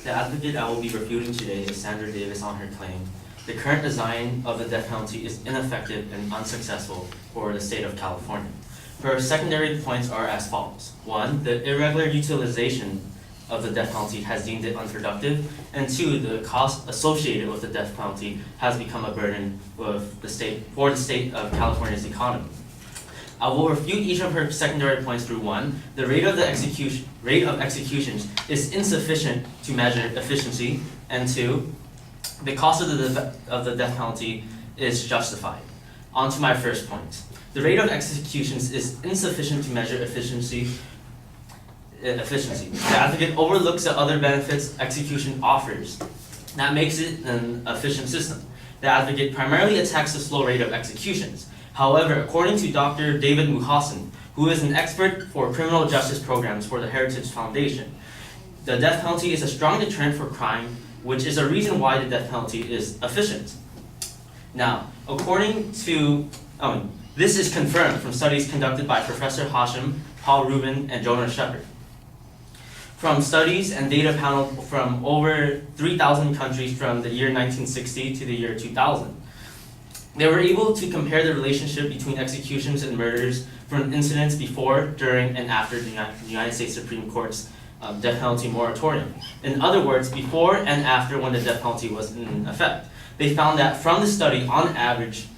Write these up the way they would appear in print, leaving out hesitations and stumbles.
The advocate I will be refuting today is Sandra Davis on her claim. The current design of the death penalty is ineffective and unsuccessful for the state of California. Her secondary points are as follows. 1, the irregular utilization of the death penalty has deemed it unproductive, and 2, the cost associated with the death penalty has become a burden for the state of California's economy. I will refute each of her secondary points through 1. The rate of executions is insufficient to measure efficiency, and 2, the cost of the death penalty is justified. On to my first point. The rate of executions is insufficient to measure efficiency. The advocate overlooks the other benefits execution offers. That makes it an efficient system. The advocate primarily attacks the slow rate of executions. However, according to Dr. David Muhassan, who is an expert for criminal justice programs for the Heritage Foundation, the death penalty is a strong deterrent for crime, which is a reason why the death penalty is efficient. Now, this is confirmed from studies conducted by Professor Hashim, Paul Rubin, and Jonas Shepard. From studies and data panel from over 3,000 countries from the year 1960 to the year 2000. They were able to compare the relationship between executions and murders from incidents before, during, and after the United States Supreme Court's death penalty moratorium. In other words, before and after when the death penalty was in effect. They found that from the study, on average,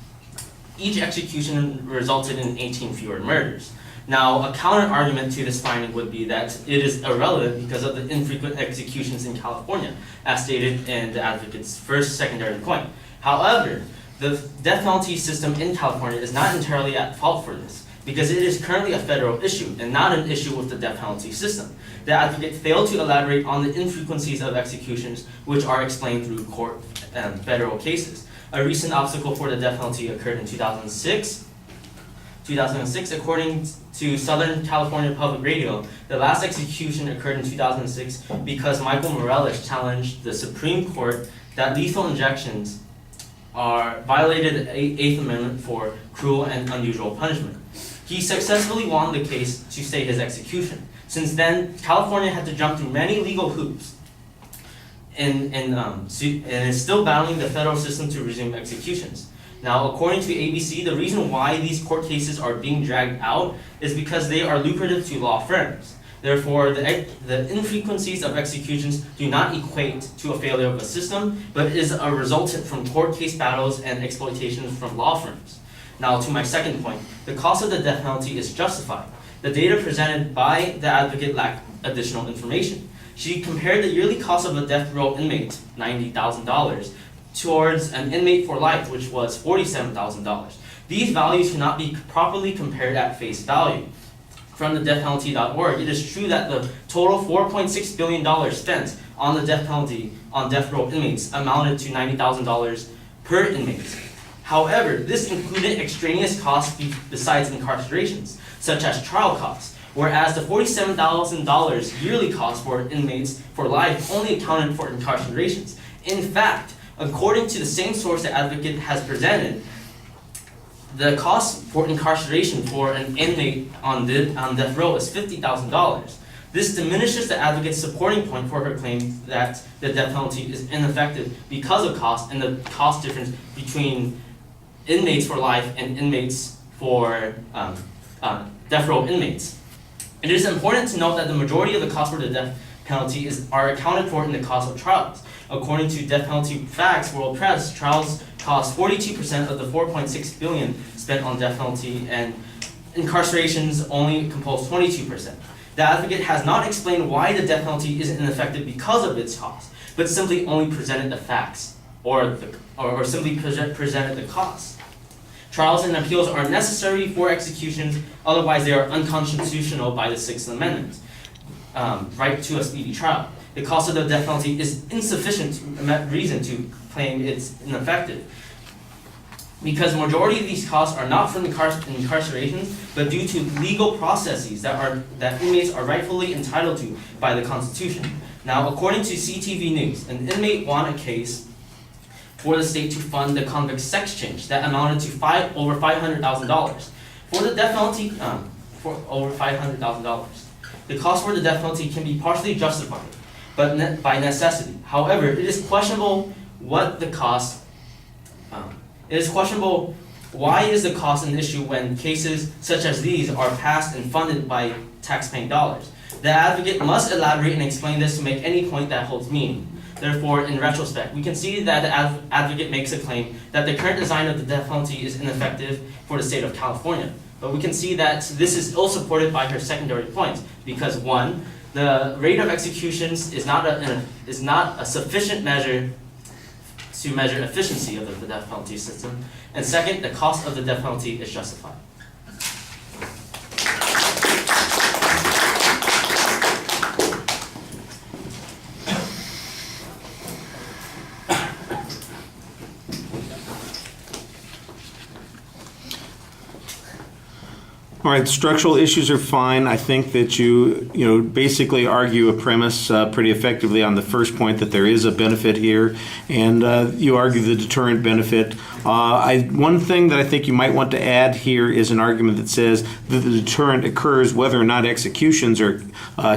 each execution resulted in 18 fewer murders. Now, a counter-argument to this finding would be that it is irrelevant because of the infrequent executions in California, as stated in the advocate's first secondary point. However, the death penalty system in California is not entirely at fault for this, because it is currently a federal issue and not an issue with the death penalty system. The advocate failed to elaborate on the infrequencies of executions, which are explained through court and federal cases. A recent obstacle for the death penalty occurred in 2006. According to Southern California Public Radio, the last execution occurred in 2006 because Michael Morales challenged the Supreme Court that lethal injections violated the 8th Amendment for cruel and unusual punishment. He successfully won the case to stay his execution. Since then, California had to jump through many legal hoops and is still battling the federal system to resume executions. Now, according to ABC, the reason why these court cases are being dragged out is because they are lucrative to law firms. Therefore, the infrequencies of executions do not equate to a failure of a system, but is a resultant from court case battles and exploitations from law firms. Now, to my second point, the cost of the death penalty is justified. The data presented by the advocate lacked additional information. She compared the yearly cost of a death row inmate, $90,000, towards an inmate for life, which was $47,000. These values cannot be properly compared at face value. From the deathpenalty.org, it is true that the total $4.6 billion spent on the death penalty on death row inmates amounted to $90,000 per inmate. However, this included extraneous costs besides incarcerations, such as trial costs, whereas the $47,000 yearly cost for inmates for life only accounted for incarcerations. In fact, according to the same source the advocate has presented, the cost for incarceration for an inmate on death row is $50,000. This diminishes the advocate's supporting point for her claim that the death penalty is ineffective because of cost and the cost difference between inmates for life and inmates for death row inmates. It is important to note that the majority of the cost for the death penalty are accounted for in the cost of trials. According to Death Penalty Facts World Press, trials cost 42% of the $4.6 billion spent on death penalty, and incarcerations only compose 22%. The advocate has not explained why the death penalty is ineffective because of its cost, but simply only presented the facts, or simply presented the costs. Trials and appeals are necessary for executions, otherwise they are unconstitutional by the 6th Amendment, right to a speedy trial. The cost of the death penalty is insufficient reason to claim it's ineffective, because majority of these costs are not from incarcerations, but due to legal processes that inmates are rightfully entitled to by the Constitution. Now, according to CTV News, an inmate won a case for the state to fund the convict sex change that amounted to over $500,000. For the death penalty, for over $500,000. The cost for the death penalty can be partially justified. but by necessity. However, it is questionable what the cost. It is questionable why is the cost an issue when cases such as these are passed and funded by taxpaying dollars. The advocate must elaborate and explain this to make any point that holds meaning. Therefore, in retrospect, we can see that the advocate makes a claim that the current design of the death penalty is ineffective for the state of California. But we can see that this is ill supported by her secondary points, because one, the rate of executions is not a sufficient measure to measure efficiency of the death penalty system, and second, the cost of the death penalty is justified. All right, structural issues are fine. I think that you basically argue a premise pretty effectively on the first point that there is a benefit here, and you argue the deterrent benefit. One thing that I think you might want to add here is an argument that says that the deterrent occurs whether or not executions are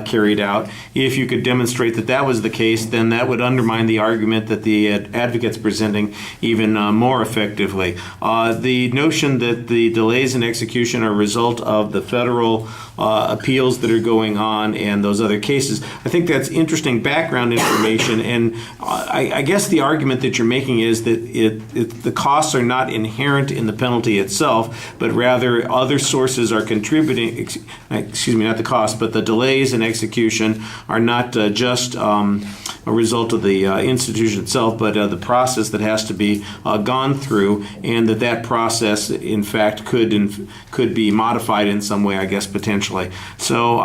carried out. If you could demonstrate that that was the case, then that would undermine the argument that the advocate's presenting even more effectively. The notion that the delays in execution are a result of the federal appeals that are going on and those other cases, I think that's interesting background information, and I guess the argument that you're making is that the costs are not inherent in the penalty itself, but rather other sources are contributing, excuse me, not the cost, but the delays in execution are not just a result of the institution itself, but the process that has to be gone through, and that process, in fact, could be modified in some way, I guess, potentially. So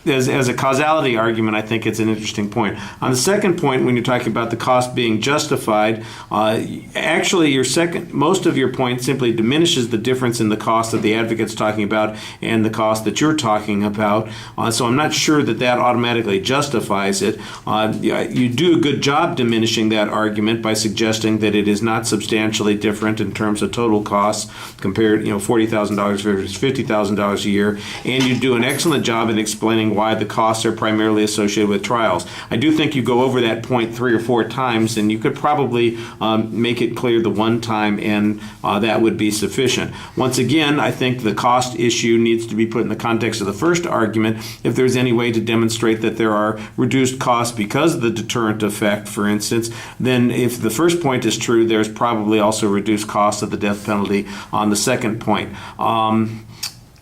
as a causality argument, I think it's an interesting point. On the second point, when you're talking about the cost being justified, actually most of your point simply diminishes the difference in the cost that the advocate's talking about and the cost that you're talking about. So I'm not sure that automatically justifies it. You do a good job diminishing that argument by suggesting that it is not substantially different in terms of total costs compared, $40,000 versus $50,000 a year, and you do an excellent job in explaining why the costs are primarily associated with trials. I do think you go over that point 3 or 4 times, and you could probably make it clear the one time, and that would be sufficient. Once again, I think the cost issue needs to be put in the context of the first argument. If there's any way to demonstrate that there are reduced costs because of the deterrent effect, for instance, then if the first point is true, there's probably also reduced costs of the death penalty on the second point.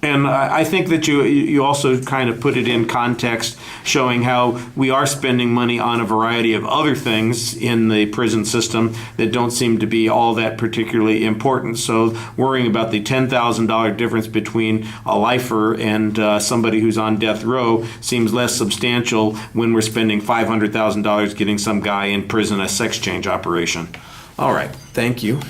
And I think that you also kind of put it in context, showing how we are spending money on a variety of other things in the prison system that don't seem to be all that particularly important. So worrying about the $10,000 difference between a lifer and somebody who's on death row seems less substantial when we're spending $500,000 getting some guy in prison a sex change operation. All right, thank you.